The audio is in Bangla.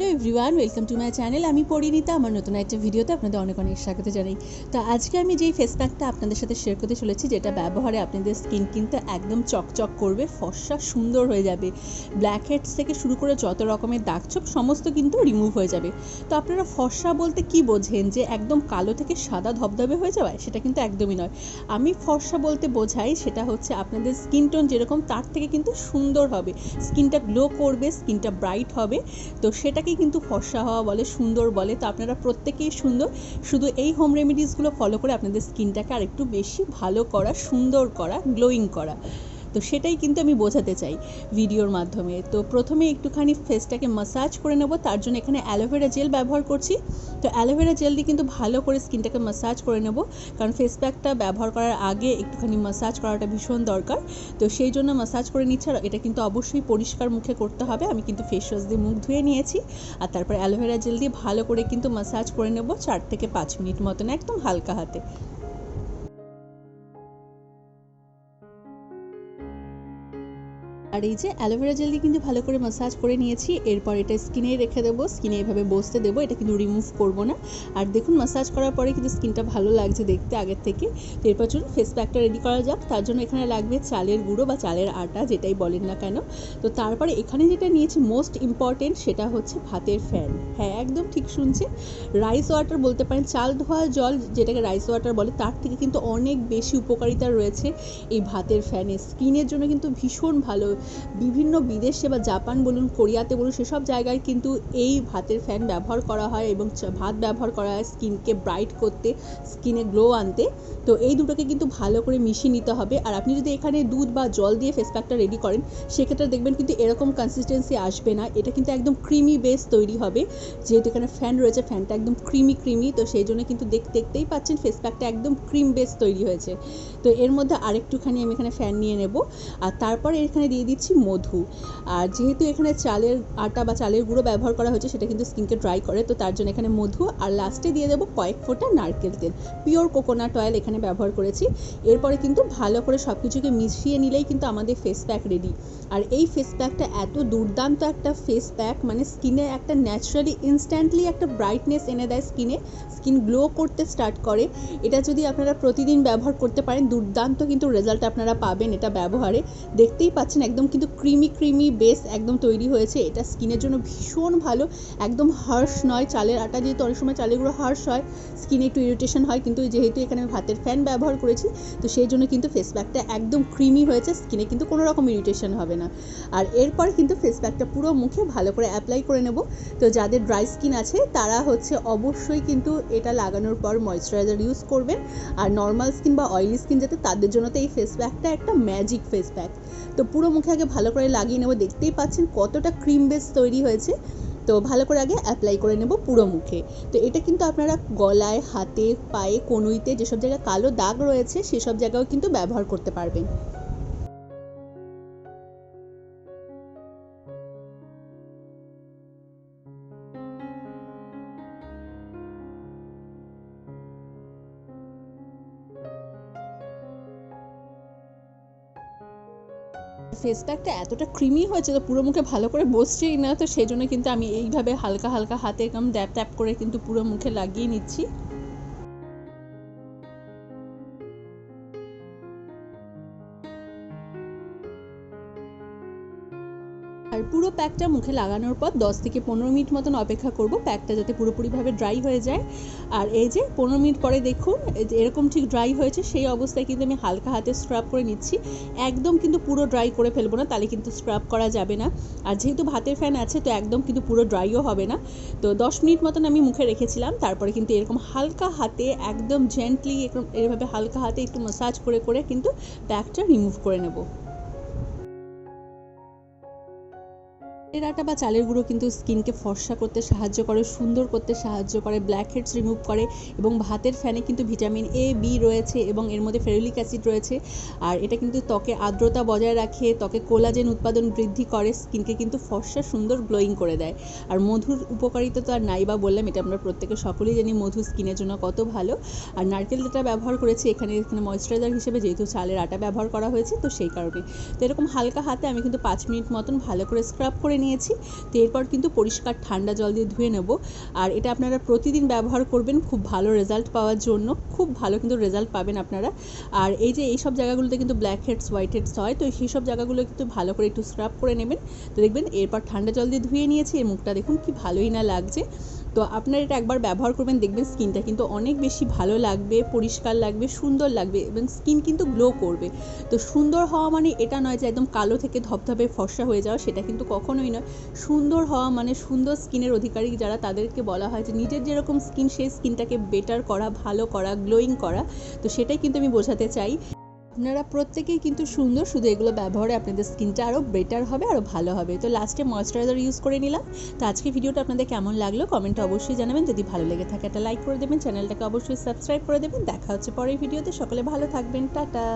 Hello everyone, welcome to my channel. আমি পরিণীতা। আমার নতুন একটা ভিডিওতে আপনাদের অনেক অনেক স্বাগত জানাই। তো আজকে আমি যেই ফেস প্যাকটা আপনাদের সাথে শেয়ার করতে চলেছি, যেটা ব্যবহারে আপনাদের স্কিন কিন্তু একদম চকচক করবে, ফর্সা সুন্দর হয়ে যাবে। ব্ল্যাক হেডস থেকে শুরু করে যত রকমের দাগছোপ সমস্ত কিন্তু রিমুভ হয়ে যাবে। তো আপনারা ফর্সা বলতে কি বোঝেন, যে একদম কালো থেকে সাদা ধবধবে হয়ে যাওয়া? সেটা কিন্তু একদমই নয়। আমি ফর্সা বলতে বোঝাই সেটা হচ্ছে আপনাদের স্কিন টোন যেরকম তার থেকে কিন্তু সুন্দর হবে, স্কিনটা গ্লো করবে, স্কিনটা ব্রাইট হবে। তো সেটাকেই কিন্তু ফর্সা হওয়া বলে, সুন্দর বলে। তো আপনারা প্রত্যেকেই সুন্দর, শুধু এই হোম রেমেডিসগুলো ফলো করে আপনাদের স্কিনটাকে আর একটু বেশি ভালো করা, সুন্দর করা, গ্লোয়িং করা। তো সেটাই কিন্তু আমি বোঝাতে চাই ভিডিওর মাধ্যমে। তো প্রথমে একটুখানি ফেসটাকে ম্যাসাজ করে নেব। তার জন্য এখানে অ্যালোভেরা জেল ব্যবহার করছি। তো অ্যালোভেরা জেল দিয়ে কিন্তু ভালো করে স্কিনটাকে ম্যাসাজ করে নেব, কারণ ফেস প্যাকটা ব্যবহার করার আগে একটুখানি ম্যাসাজ করাটা ভীষণ দরকার। তো সেই জন্য ম্যাসাজ করে নিচ্ছি। আর এটা কিন্তু অবশ্যই পরিষ্কার মুখে করতে হবে। আমি কিন্তু ফেস ওয়াশ দিয়ে মুখ ধুয়ে নিয়েছি, আর তারপর অ্যালোভেরা জেল দিয়ে ভালো করে কিন্তু ম্যাসাজ করে নেব 4 থেকে 5 মিনিট মতন, একদম হালকা হাতে। আর এই যে অ্যালোভেরা জেল দিয়ে কিন্তু ভালো করে ম্যাসাজ করে নিয়েছি। এরপর এটা স্কিনে রেখে দেবো, স্কিনে এভাবে বসতে দেবো, এটা কিন্তু রিমুভ করব না। আর দেখুন ম্যাসাজ করার পরে কিন্তু স্কিনটা ভালো লাগছে দেখতে আগের থেকে। তো এরপর চলুন ফেস প্যাকটা রেডি করা যাক। তার জন্য এখানে লাগবে চালের গুঁড়ো বা চালের আটা, যেটাই বলেন না কেন। তো তারপরে এখানে যেটা নিয়েছি মোস্ট ইম্পর্টেন্ট, সেটা হচ্ছে ভাতের ফ্যান। হ্যাঁ, একদম ঠিক শুনছে, রাইস ওয়াটার বলতে পারেন, চাল ধোয়া জল যেটাকে রাইস ওয়াটার বলে, তার থেকে কিন্তু অনেক বেশি উপকারিতা রয়েছে এই ভাতের ফ্যানে। স্কিনের জন্য কিন্তু ভীষণ ভালো। বিভিন্ন বিদেশে বা জাপান বলুন, কোরিয়াতে বলুন, সেসব জায়গায় কিন্তু এই ভাতের ফ্যান ব্যবহার করা হয় এবং ভাত ব্যবহার করা হয় স্কিনকে ব্রাইট করতে, স্কিনে গ্লো আনতে। তো এই দুটোকে কিন্তু ভালো করে মিশিয়ে নিতে হবে। আর আপনি যদি এখানে দুধ বা জল দিয়ে ফেস প্যাকটা রেডি করেন, সেক্ষেত্রে দেখবেন কিন্তু এরকম কনসিস্টেন্সি আসবে না। এটা কিন্তু একদম ক্রিমি বেস তৈরি হবে, যেহেতু এখানে ফ্যান রয়েছে, ফ্যানটা একদম ক্রিমি। তো সেই জন্য কিন্তু দেখতেই পাচ্ছেন ফেস প্যাকটা একদম ক্রিম বেস তৈরি হয়েছে। তো এর মধ্যে আরেকটুখানি আমি এখানে ফ্যান নিয়ে নেব, আর তারপরে এখানে দিয়ে দিচ্ছি মধু। আর যেহেতু এখানে চালের আটা বা চালের গুঁড়ো ব্যবহার করা হয়েছে, সেটা কিন্তু স্কিনকে ড্রাই করে, তো তার জন্য এখানে মধু। আর লাস্টে দিয়ে দেবো কয়েক ফোঁটা নারকেল তেল, পিওর কোকোনাট অয়েল এখানে ব্যবহার করেছি। এরপরে কিন্তু ভালো করে সব কিছুকে মিশিয়ে নিলেই কিন্তু আমাদের ফেস প্যাক রেডি। আর এই ফেস প্যাকটা এত দুর্দান্ত একটা ফেস প্যাক, মানে স্কিনে একটা ন্যাচারালি ইনস্ট্যান্টলি একটা ব্রাইটনেস এনে দেয় স্কিনে, স্কিন গ্লো করতে স্টার্ট করে। এটা যদি আপনারা প্রতিদিন ব্যবহার করতে পারেন, দুর্দান্ত কিন্তু রেজাল্ট আপনারা পাবেন এটা ব্যবহারে। দেখতেই পাচ্ছেন একদম কিন্তু ক্রিমি বেস একদম তৈরি হয়েছে। এটা স্কিনের জন্য ভীষণ ভালো, একদম হার্শ নয়। চালের আটা যেহেতু অনেক সময় চালের গুঁড়ো হার্শ হয়, স্কিনে একটু ইরিটেশন হয়, কিন্তু যেহেতু এখানে আমি ভাতের ফ্যান ব্যবহার করেছি, তো সেই জন্য কিন্তু ফেস প্যাকটা একদম ক্রিমি হয়েছে, স্কিনে কিন্তু কোনো রকম ইরিটেশন হবে না। আর এরপর কিন্তু ফেস প্যাকটা পুরো মুখে ভালো করে অ্যাপ্লাই করে নেব। তো যাদের ড্রাই স্কিন আছে তারা হচ্ছে অবশ্যই কিন্তু এটা লাগানোর পর ময়েশ্চারাইজার ইউজ করবেন। আর নর্মাল স্কিন বা অয়েলি স্কিন যাতে, তাদের জন্য তো এই ফেস প্যাকটা একটা ম্যাজিক ফেস প্যাক। তো পুরো মুখে আগে ভালো করে লাগিয়ে নেব। দেখতেই পাচ্ছেন কতটা ক্রিম বেস তৈরি হয়েছে। তো ভালো করে আগে অ্যাপ্লাই করে নেব পুরো মুখে। তো এটা কিন্তু আপনারা গলায়, হাতে, পায়ে, কনুইতে যেসব জায়গায় কালো দাগ রয়েছে সেসব জায়গাও কিন্তু ব্যবহার করতে পারবেন। ফেস প্যাকটা এতটা ক্রিমি হয়েছে, তো পুরো মুখে ভালো করে বসছেই না। তো সেই জন্য কিন্তু আমি এইভাবে হালকা হালকা হাতে এরকম ড্যাপ ট্যাপ করে কিন্তু পুরো মুখে লাগিয়ে নিচ্ছি। আর পুরো প্যাকটা মুখে লাগানোর পর 10 থেকে 15 মিনিট মতন অপেক্ষা করব, প্যাকটা যাতে পুরোপুরিভাবে ড্রাই হয়ে যায়। আর এই যে 15 মিনিট পরে দেখুন এরকম ঠিক ড্রাই হয়েছে। সেই অবস্থায় কিন্তু আমি হালকা হাতে স্ক্রাব করে নিচ্ছি, একদম কিন্তু পুরো ড্রাই করে ফেলবো না, তাহলে কিন্তু স্ক্রাব করা যাবে না। আর যেহেতু ভাতের ফ্যান আছে, তো একদম কিন্তু পুরো ড্রাইও হবে না। তো 10 মিনিট মতন আমি মুখে রেখেছিলাম। তারপরে কিন্তু এরকম হালকা হাতে একদম জেন্টলি এভাবে হালকা হাতে একটু ম্যাসাজ করে করে কিন্তু প্যাকটা রিমুভ করে নেব। চালের আটা বা চালের গুঁড়ো কিন্তু স্কিনকে ফর্সা করতে সাহায্য করে, সুন্দর করতে সাহায্য করে, ব্ল্যাক হেডস রিমুভ করে। এবং ভাতের ফ্যানে কিন্তু ভিটামিন এ, বি রয়েছে এবং এর মধ্যে ফেরুলিক অ্যাসিড রয়েছে। আর এটা কিন্তু ত্বকে আর্দ্রতা বজায় রাখে, ত্বকে কোলাজেন উৎপাদন বৃদ্ধি করে, স্কিনকে কিন্তু ফর্সা সুন্দর গ্লোয়িং করে দেয়। আর মধুর উপকারিতা তো আর নাই বা বললাম, এটা আমরা প্রত্যেকে সকলেই জানি মধু স্কিনের জন্য কত ভালো। আর নারকেল যেটা ব্যবহার করেছি এখানে ময়েশ্চারাইজার হিসেবে, যেহেতু চালের আটা ব্যবহার করা হয়েছে, তো সেই কারণে। তো এরকম হালকা হাতে আমি কিন্তু 5 মিনিট মতন ভালো করে স্ক্রাব করে নিয়েছি। তো এরপর কিন্তু পরিষ্কার ঠান্ডা জল দিয়ে ধুয়ে নেব। আর এটা আপনারা প্রতিদিন ব্যবহার করবেন খুব ভালো রেজাল্ট পাওয়ার জন্য, খুব ভালো কিন্তু রেজাল্ট পাবেন আপনারা। আর এই যে এইসব জায়গাগুলোতে কিন্তু ব্ল্যাক হেডস হোয়াইট হেডস হয়, তো সেই সব জায়গাগুলো কিন্তু ভালো করে একটু স্ক্রাব করে নেবেন। তো দেখবেন এরপর ঠান্ডা জল দিয়ে ধুয়ে নিয়েছি, এর মুখটা দেখুন কি ভালোই না লাগছে। তো আপনারা এটা একবার ব্যবহার করবেন, দেখবেন স্কিনটা কিন্তু অনেক বেশি ভালো লাগবে, পরিষ্কার লাগবে, সুন্দর লাগবে এবং স্কিন কিন্তু গ্লো করবে। তো সুন্দর হওয়া মানে এটা নয় যে একদম কালো থেকে ধপধপে ফর্সা হয়ে যাওয়া, সেটা কিন্তু কখনোই নয়। সুন্দর হওয়া মানে সুন্দর স্কিনের অধিকারী যারা, তাদেরকে বলা হয় যে নিজের যেরকম স্কিন সেই স্কিনটাকে বেটার করা, ভালো করা, গ্লোয়িং করা। তো সেটাই কিন্তু আমি বোঝাতে চাই। আপনারা প্রত্যেকেই কিন্তু সুন্দর, শুধু এগুলো ব্যবহারে আপনাদের স্কিনটা আরও বেটার হবে, আরও ভালো হবে। তো লাস্টে ময়েশ্চারাইজার ইউজ করে নিলাম। তো আজকে ভিডিওটা আপনাদের কেমন লাগলো কমেন্টে অবশ্যই জানাবেন। যদি ভালো লেগে থাকে একটা লাইক করে দেবেন, চ্যানেলটাকে অবশ্যই সাবস্ক্রাইব করে দেবেন। দেখা হচ্ছে পরের ভিডিওতে। সকলে ভালো থাকবেন, টাটা।